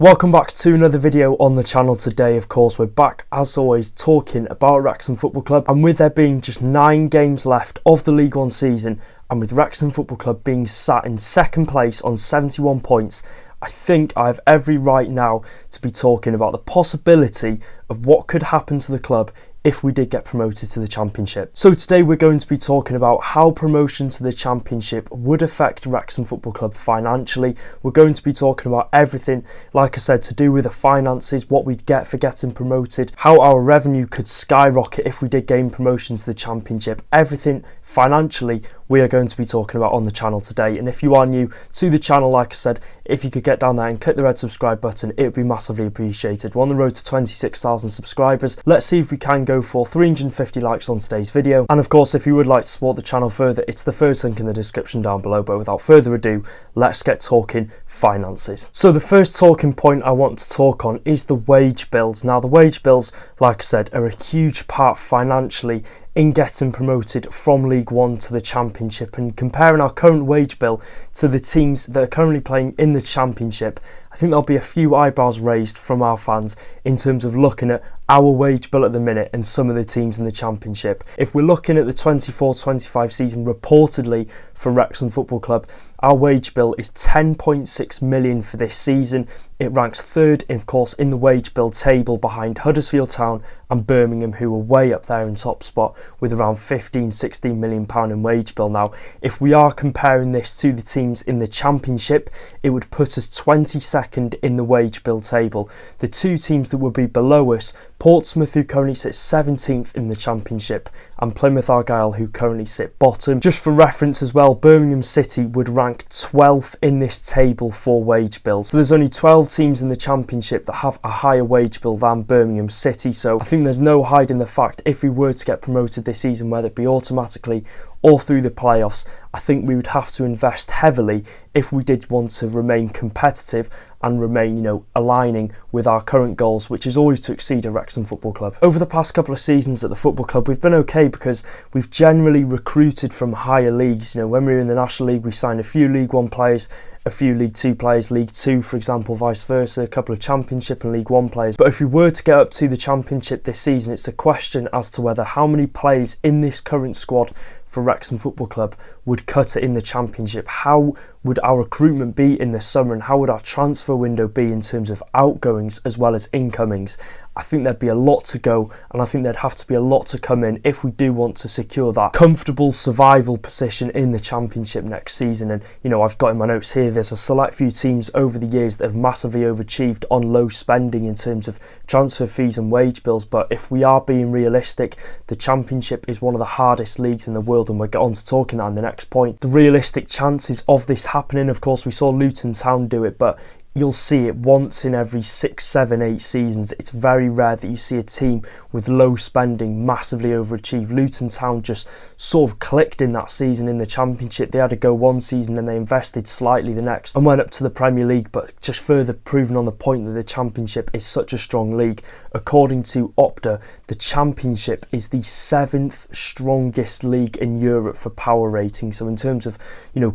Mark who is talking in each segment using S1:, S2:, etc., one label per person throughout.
S1: Welcome back to another video on the channel. Today, of course, we're back as always talking about Wrexham Football Club, and with there being just 9 games left of the League One season, and with Wrexham Football Club being sat in second place on 71 points, I think I have every right now to be talking about the possibility of what could happen to the club if we did get promoted to the Championship. So today we're going to be talking about how promotion to the Championship would affect Wrexham Football Club financially. We're going to be talking about everything, like I said, to do with the finances, what we'd get for getting promoted, how our revenue could skyrocket if we did gain promotion to the Championship. Everything financially we are going to be talking about on the channel today. And if you are new to the channel, like I said, if you could get down there and click the red subscribe button, it would be massively appreciated. We're on the road to 26,000 subscribers. Let's see if we can go for 350 likes on today's video. And of course, if you would like to support the channel further, it's the first link in the description down below. But without further ado, let's get talking finances. So the first talking point I want to talk on is the wage bills. Now, the wage bills, like I said, are a huge part financially in getting promoted from League One to the Championship, and comparing our current wage bill to the teams that are currently playing in the Championship, I think there'll be a few eyebrows raised from our fans in terms of looking at our wage bill at the minute and some of the teams in the Championship. If we're looking at the 24-25 season reportedly for Wrexham Football Club, our wage bill is 10.6 million for this season. It ranks third, of course, in the wage bill table behind Huddersfield Town and Birmingham, who are way up there in top spot with around 15-16 million pound in wage bill. Now, if we are comparing this to the teams in the Championship, it would put us 22nd in the wage bill table. The two teams that would be below us, Portsmouth, who currently sits 17th in the Championship, and Plymouth Argyle, who currently sit bottom. Just for reference as well, Birmingham City would rank 12th in this table for wage bills. So there's only 12 teams in the Championship that have a higher wage bill than Birmingham City. So I think there's no hiding the fact, if we were to get promoted this season, whether it be automatically or through the playoffs, I think we would have to invest heavily if we did want to remain competitive and remain, aligning with our current goals, which is always to exceed a Wrexham Football Club. Over the past couple of seasons at the football club, we've been okay because we've generally recruited from higher leagues. When we were in the National League, we signed a few League One players, a few League Two players, League Two, for example, vice versa, a couple of Championship and League One players. But if we were to get up to the Championship this season, it's a question as to whether how many players in this current squad for Wrexham Football Club would cut it in the Championship. How would our recruitment be in the summer, and how would our transfer window be in terms of outgoings as well as incomings? I think there'd be a lot to go, and I think there'd have to be a lot to come in if we do want to secure that comfortable survival position in the Championship next season. And I've got in my notes here, there's a select few teams over the years that have massively overachieved on low spending in terms of transfer fees and wage bills, but if we are being realistic, the Championship is one of the hardest leagues in the world, and we'll get on to talking that in the next point. The realistic chances of this happening, of course, we saw Luton Town do it, but you'll see it once in every 6, 7, 8 seasons. It's very rare that you see a team with low spending massively overachieve. Luton Town just sort of clicked in that season in the Championship. They had to go one season and they invested slightly the next and went up to the Premier League, but just further proving on the point that the Championship is such a strong league. According to Opta, the Championship is the 7th strongest league in Europe for power rating. So in terms of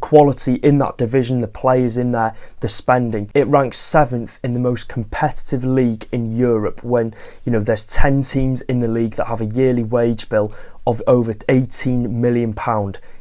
S1: quality in that division, the players in there, the spending, it ranks 7th in the most competitive league in Europe, when there's 10 teams in the league that have a yearly wage bill of over £18 million.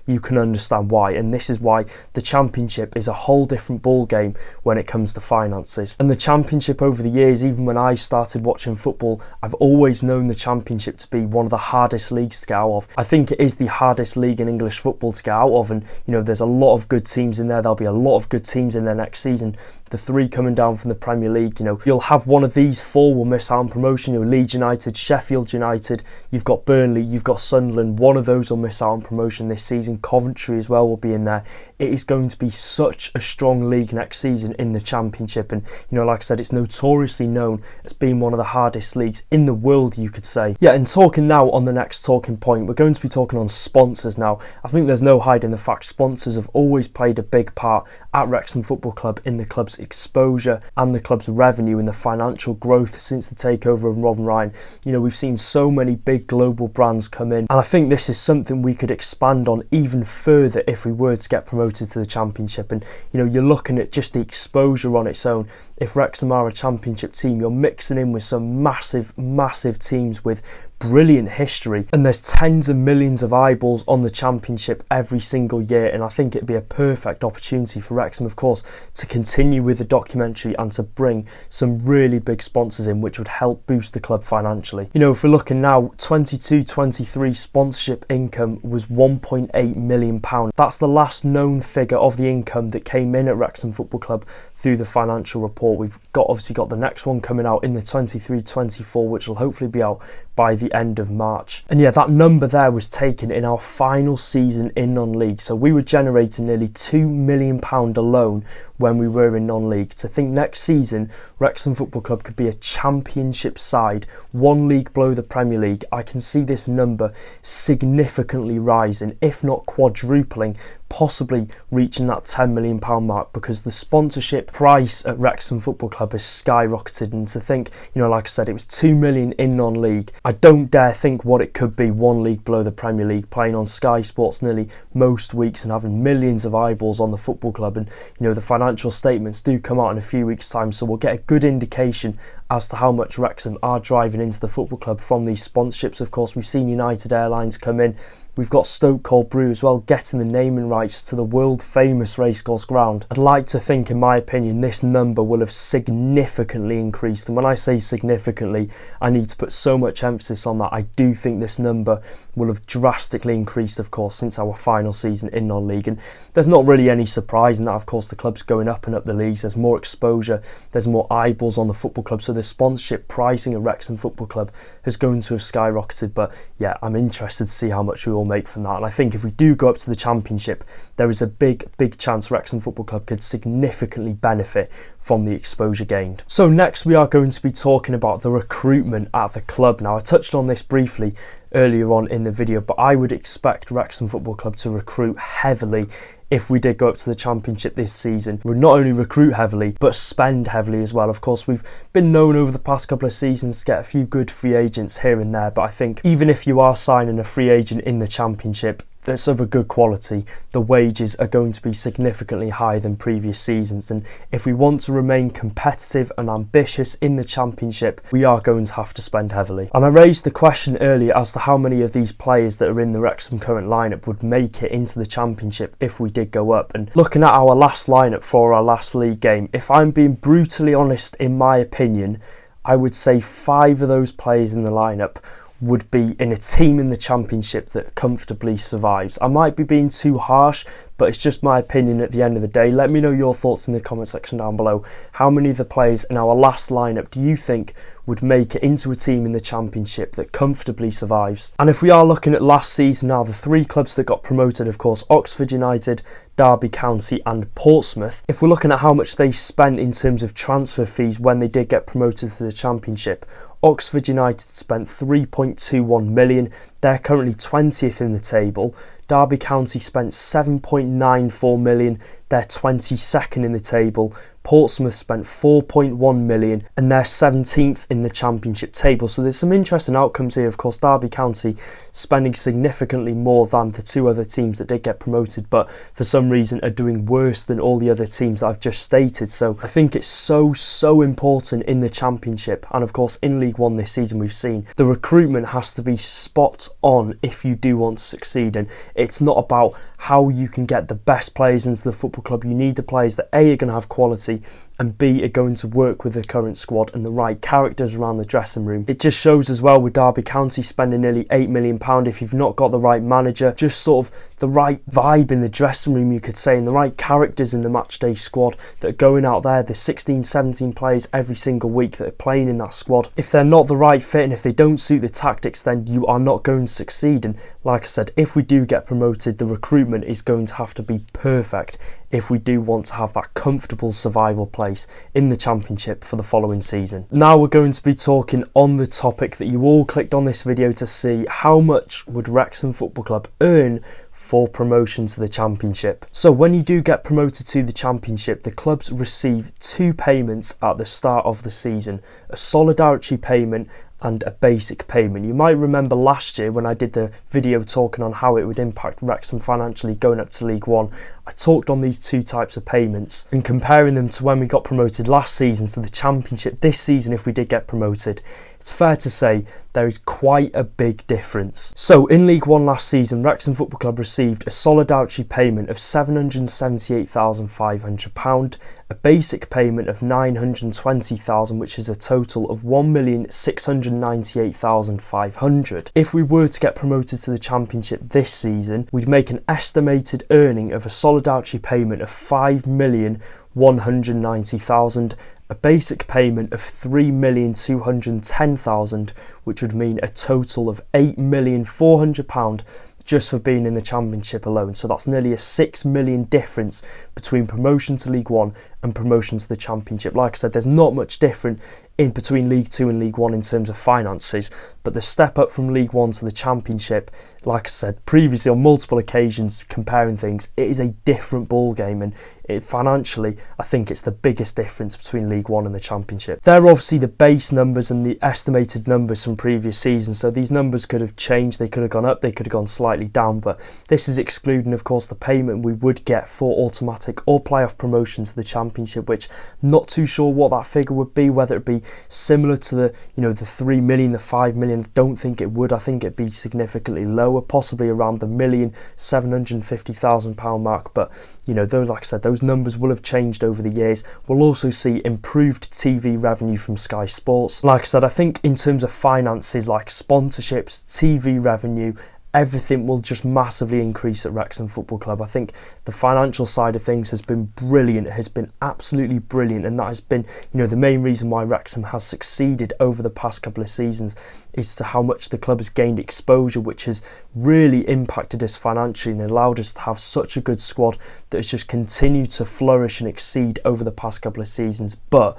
S1: You can understand why, and this is why the Championship is a whole different ball game when it comes to finances. And the Championship, over the years, even when I started watching football, I've always known the Championship to be one of the hardest leagues to get out of. I think it is the hardest league in English football to get out of, and there's a lot of good teams in there. There'll be a lot of good teams in there next season. The 3 coming down from the Premier League, you'll have one of these 4 will miss out on promotion. Leeds United, Sheffield United, you've got Burnley, you've got Sunderland. One of those will miss out on promotion this season. Coventry as well will be in there. It is going to be such a strong league next season in the Championship, and like I said, it's notoriously known as being one of the hardest leagues in the world, you could say. Yeah, and talking now on the next talking point, we're going to be talking on sponsors now. I think there's no hiding the fact sponsors have always played a big part at Wrexham Football Club in the club's exposure and the club's revenue and the financial growth since the takeover of Robin Ryan. We've seen so many big global brands come in, and I think this is something we could expand on even even further if we were to get promoted to the Championship. And you know, you're looking at just the exposure on its own. If Wrexham are a Championship team, you're mixing in with some massive teams with brilliant history, and there's tens of millions of eyeballs on the Championship every single year, and I think it'd be a perfect opportunity for Wrexham, of course, to continue with the documentary and to bring some really big sponsors in, which would help boost the club financially. You know, if we're looking now, 22-23 sponsorship income was £1.8 million. That's the last known figure of the income that came in at Wrexham Football Club through the financial report. We've obviously got the next one coming out in the 23-24, which will hopefully be out by the end of March. And yeah, that number there was taken in our final season in non-league. So we were generating nearly £2 million alone when we were in non-league. To think next season Wrexham Football Club could be a Championship side, one league below the Premier League, I can see this number significantly rising, if not quadrupling, possibly reaching that £10 million mark, because the sponsorship price at Wrexham Football Club has skyrocketed. And to think, you know, like I said, it was £2 million in non-league. I don't dare think what it could be one league below the Premier League, playing on Sky Sports nearly most weeks and having millions of eyeballs on the football club. And you know, the financial statements do come out in a few weeks' time, so we'll get a good indication as to how much Wrexham are driving into the football club from these sponsorships. Of course, we've seen United Airlines come in. We've got Stoke Cold Brew as well, getting the naming rights to the world famous racecourse ground. I'd like to think, in my opinion, this number will have significantly increased. And when I say significantly, I need to put so much emphasis on that. I do think this number will have drastically increased, of course, since our final season in non-league. And there's not really any surprise in that. Of course, the club's going up and up the leagues. There's more exposure. There's more eyeballs on the football club. So the sponsorship pricing at Wrexham Football Club is going to have skyrocketed. But yeah, I'm interested to see how much we will make from that. And I think if we do go up to the Championship, there is a big chance Wrexham Football Club could significantly benefit from the exposure gained. So next we are going to be talking about the recruitment at the club. Now, I touched on this briefly earlier on in the video, but I would expect Wrexham Football Club to recruit heavily if we did go up to the Championship this season. We'd not only recruit heavily, but spend heavily as well. Of course, we've been known over the past couple of seasons to get a few good free agents here and there, but I think even if you are signing a free agent in the Championship that's of a good quality, the wages are going to be significantly higher than previous seasons. And if we want to remain competitive and ambitious in the Championship, we are going to have to spend heavily. And I raised the question earlier as to how many of these players that are in the Wrexham current lineup would make it into the Championship if we did go up. And looking at our last lineup for our last league game, if I'm being brutally honest, in my opinion, I would say 5 of those players in the lineup would be in a team in the Championship that comfortably survives. I might be being too harsh, but it's just my opinion at the end of the day. Let me know your thoughts in the comment section down below. How many of the players in our last lineup do you think would make it into a team in the Championship that comfortably survives? And if we are looking at last season now, the 3 clubs that got promoted, of course, Oxford United, Derby County and Portsmouth. If we're looking at how much they spent in terms of transfer fees when they did get promoted to the Championship, Oxford United spent £3.21 million. They're currently 20th in the table. Derby County spent £7.94 million. They're 22nd in the table. Portsmouth spent £4.1 million and they're 17th in the Championship table. So there's some interesting outcomes here. Of course, Derby County spending significantly more than the 2 other teams that did get promoted, but for some reason are doing worse than all the other teams that I've just stated. So I think it's so important in the Championship, and of course in League One this season we've seen the recruitment has to be spot on if you do want to succeed. And it's not about how you can get the best players into the football club. You need the players that A, are going to have quality, and B, are going to work with the current squad and the right characters around the dressing room. It just shows as well with Derby County spending nearly £8 million. If you've not got the right manager, just sort of the right vibe in the dressing room, you could say, and the right characters in the matchday squad that are going out there, the 16-17 players every single week that are playing in that squad, if they're not the right fit and if they don't suit the tactics, then you are not going to succeed. And like I said, if we do get promoted, the recruitment is going to have to be perfect if we do want to have that comfortable survival place in the Championship for the following season. Now we're going to be talking on the topic that you all clicked on this video to see: how much would Wrexham Football Club earn for promotion to the Championship? So when you do get promoted to the Championship, the clubs receive 2 payments at the start of the season: a solidarity payment and a basic payment. You might remember last year when I did the video talking on how it would impact Wrexham financially going up to League One, I talked on these two types of payments and comparing them to when we got promoted last season to the Championship this season if we did get promoted. It's fair to say there is quite a big difference. So in League One last season, Wrexham Football Club received a solidarity payment of £778,500, a basic payment of £920,000, which is a total of £1,698,500. If we were to get promoted to the Championship this season, we'd make an estimated earning of a solidarity payment of £5,190,000, a basic payment of £3,210,000, which would mean a total of £8,400,000 just for being in the Championship alone. So that's nearly a £6 million difference between promotion to League One and promotion to the Championship. Like I said, there's not much different in between League Two and League One in terms of finances, but the step up from League One to the Championship, like I said previously on multiple occasions comparing things, it is a different ball game, and financially I think it's the biggest difference between League One and the Championship. They're obviously the base numbers and the estimated numbers from previous seasons, so these numbers could have changed, they could have gone up, they could have gone slightly down, but this is excluding of course the payment we would get for automatic or playoff promotion to the Championship, which I'm not too sure what that figure would be, whether it be similar to the the 3 million, the 5 million. I don't think it would. I think it'd be significantly lower, possibly around the £1,750,000 mark, but those, like I said, those numbers will have changed over the years. We'll also see improved TV revenue from Sky Sports. Like I said, I think in terms of finances like sponsorships, TV revenue, everything will just massively increase at Wrexham Football Club. I think the financial side of things has been brilliant, has been absolutely brilliant, and that has been the main reason why Wrexham has succeeded over the past couple of seasons, is to how much the club has gained exposure, which has really impacted us financially and allowed us to have such a good squad that has just continued to flourish and exceed over the past couple of seasons. But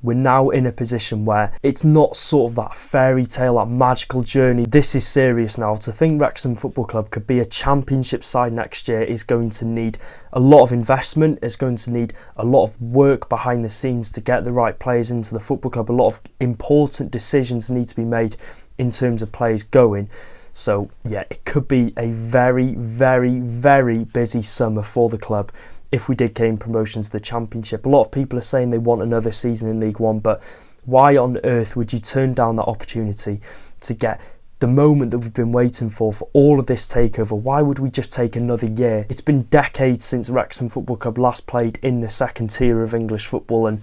S1: we're now in a position where it's not sort of that fairy tale, that magical journey. This is serious now. To think Wrexham Football Club could be a Championship side next year is going to need a lot of investment. It's going to need a lot of work behind the scenes to get the right players into the football club. A lot of important decisions need to be made in terms of players going. So yeah, it could be a very, very, very busy summer for the club if we did gain promotion to the Championship. A lot of people are saying they want another season in League One, but why on earth would you turn down that opportunity to get the moment that we've been waiting for all of this takeover? Why would we just take another year? It's been decades since Wrexham Football Club last played in the second tier of English football, and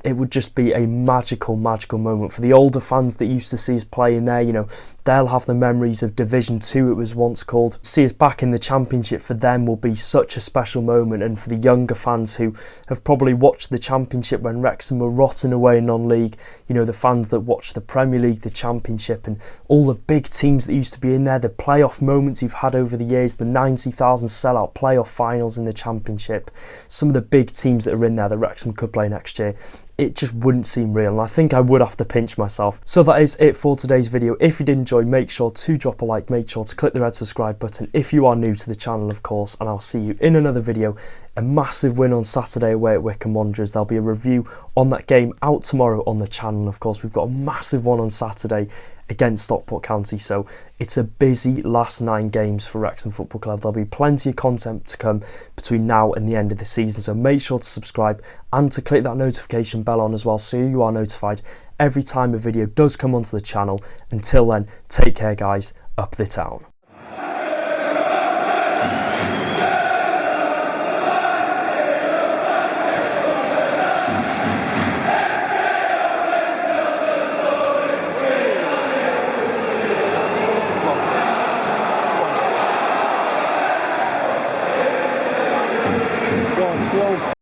S1: it would just be a magical, magical moment for the older fans that used to see us play in there. They'll have the memories of Division 2, it was once called. To see us back in the Championship for them will be such a special moment, and for the younger fans who have probably watched the Championship when Wrexham were rotting away in non-league, the fans that watched the Premier League, the Championship, and all the big teams that used to be in there, the playoff moments you've had over the years, the 90,000 sellout playoff finals in the Championship, some of the big teams that are in there that Wrexham could play next year, it just wouldn't seem real, and I think I would have to pinch myself. So that is it for today's video. If you did enjoy, make sure to drop a like, make sure to click the red subscribe button if you are new to the channel, of course, and I'll see you in another video. A massive win on Saturday away at Wycombe Wanderers. There'll be a review on that game out tomorrow on the channel, of course. We've got a massive one on Saturday against Stockport County, so it's a busy last 9 games for Wrexham Football Club. There'll be plenty of content to come between now and the end of the season, so make sure to subscribe and to click that notification bell on as well, so you are notified every time a video does come onto the channel. Until then, take care guys, up the town.